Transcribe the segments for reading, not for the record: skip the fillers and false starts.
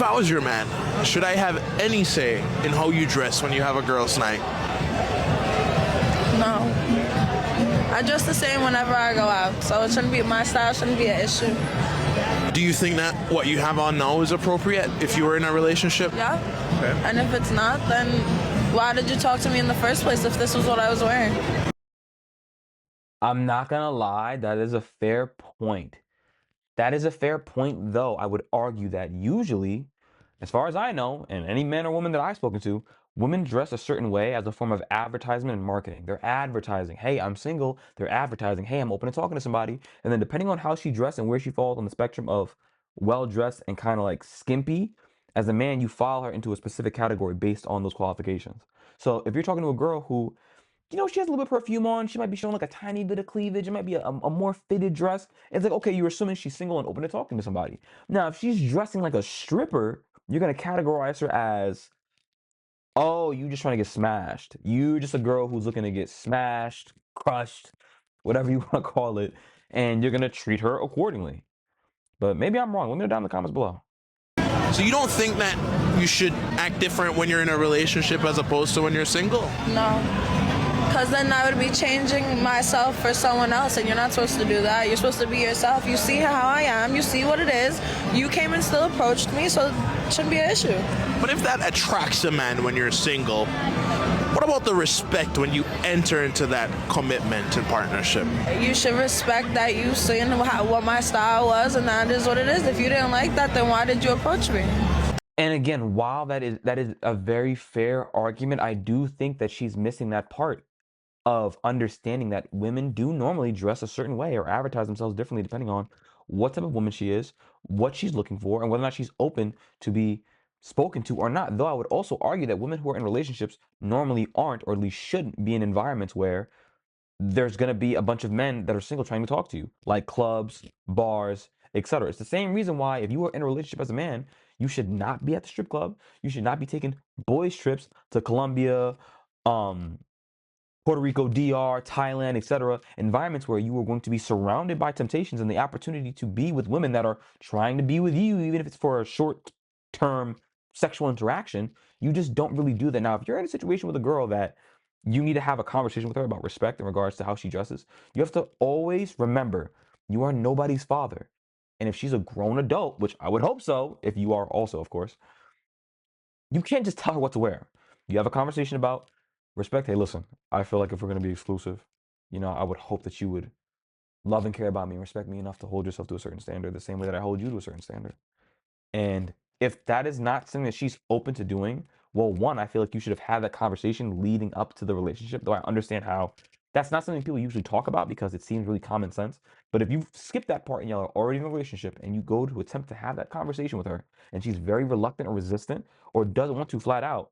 If I was your man, should I have any say in how you dress when you have a girls' night? No. I dress the same whenever I go out, so it shouldn't be my style, shouldn't be an issue. Do you think that what you have on now is appropriate if you were in a relationship? Yeah. Okay. And if it's not, then why did you talk to me in the first place if this was what I was wearing? I'm not gonna lie, that is a fair point. That is a fair point, though. I would argue that usually, as far as I know, and any man or woman that I've spoken to, women dress a certain way as a form of advertisement and marketing. They're advertising, hey, I'm single. They're advertising, hey, I'm open to talking to somebody. And then depending on how she dressed and where she falls on the spectrum of well-dressed and kind of like skimpy, as a man, you file her into a specific category based on those qualifications. So if you're talking to a girl who she has a little bit of perfume on. She might be showing like a tiny bit of cleavage. It might be a more fitted dress. It's like, okay, you're assuming she's single and open to talking to somebody. Now, if she's dressing like a stripper, you're going to categorize her as, oh, you just trying to get smashed. You just a girl who's looking to get smashed, crushed, whatever you want to call it. And you're going to treat her accordingly. But maybe I'm wrong. Let me know down in the comments below. So you don't think that you should act different when you're in a relationship as opposed to when you're single? No. Because then I would be changing myself for someone else, and you're not supposed to do that. You're supposed to be yourself. You see how I am. You see what it is. You came and still approached me, so it shouldn't be an issue. But if that attracts a man when you're single, what about the respect when you enter into that commitment and partnership? You should respect that you seen what my style was, and that is what it is. If you didn't like that, then why did you approach me? And again, while that is a very fair argument, I do think that she's missing that part of understanding that women do normally dress a certain way or advertise themselves differently depending on what type of woman she is, what she's looking for, and whether or not she's open to be spoken to or not. Though I would also argue that women who are in relationships normally aren't, or at least shouldn't be in environments where there's going to be a bunch of men that are single trying to talk to you, like clubs, bars, etc. It's the same reason why if you are in a relationship as a man, you should not be at the strip club. You should not be taking boys trips to Colombia, Puerto Rico, DR, Thailand, etc., environments where you are going to be surrounded by temptations and the opportunity to be with women that are trying to be with you, even if it's for a short-term sexual interaction. You just don't really do that. Now, if you're in a situation with a girl that you need to have a conversation with her about respect in regards to how she dresses, you have to always remember you are nobody's father. And if she's a grown adult, which I would hope so, if you are also, of course, you can't just tell her what to wear. You have a conversation about respect. Hey, listen, I feel like if we're going to be exclusive, I would hope that you would love and care about me and respect me enough to hold yourself to a certain standard the same way that I hold you to a certain standard. And if that is not something that she's open to doing, well, one, I feel like you should have had that conversation leading up to the relationship, though I understand how that's not something people usually talk about because it seems really common sense. But if you skip that part and y'all are already in a relationship and you go to attempt to have that conversation with her and she's very reluctant or resistant or doesn't want to flat out,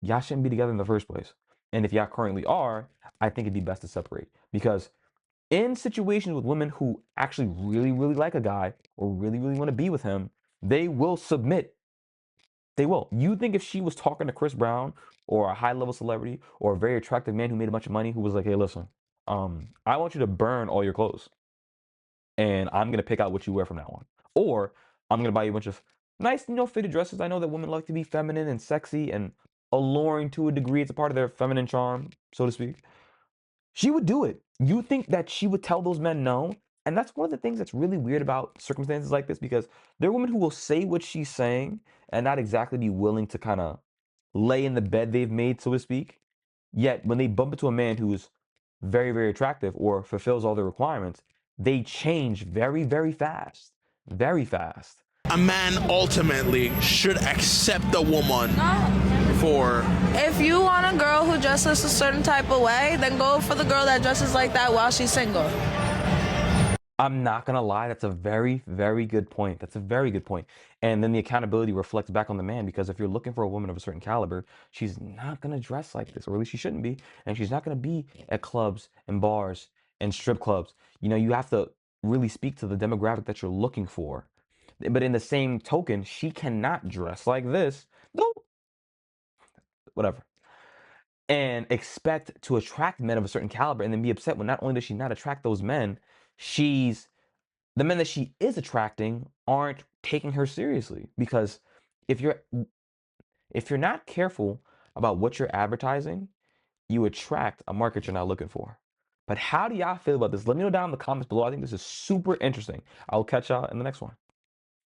y'all shouldn't be together in the first place. And if y'all currently are, I think it'd be best to separate. Because in situations with women who actually really, really like a guy or really, really want to be with him, they will submit. They will. You think if she was talking to Chris Brown or a high-level celebrity or a very attractive man who made a bunch of money who was like, hey, listen, I want you to burn all your clothes and I'm going to pick out what you wear from now on. Or I'm going to buy you a bunch of nice, fitted dresses. I know that women like to be feminine and sexy and alluring to a degree. It's a part of their feminine charm, so to speak. She would do it. You think that she would tell those men no? And that's one of the things that's really weird about circumstances like this because there are women who will say what she's saying and not exactly be willing to kind of lay in the bed they've made, so to speak. Yet when they bump into a man who is very, very attractive or fulfills all their requirements, they change very, very fast. Very fast. A man ultimately should accept a woman for... If you want a girl who dresses a certain type of way, then go for the girl that dresses like that while she's single. I'm not going to lie. That's a very, very good point. That's a very good point. And then the accountability reflects back on the man because if you're looking for a woman of a certain caliber, she's not going to dress like this, or at least she shouldn't be. And she's not going to be at clubs and bars and strip clubs. You have to really speak to the demographic that you're looking for. But in the same token, she cannot dress like this. No, whatever. And expect to attract men of a certain caliber and then be upset when not only does she not attract those men, the men that she is attracting aren't taking her seriously because if you're not careful about what you're advertising, you attract a market you're not looking for. But how do y'all feel about this? Let me know down in the comments below. I think this is super interesting. I'll catch y'all in the next one.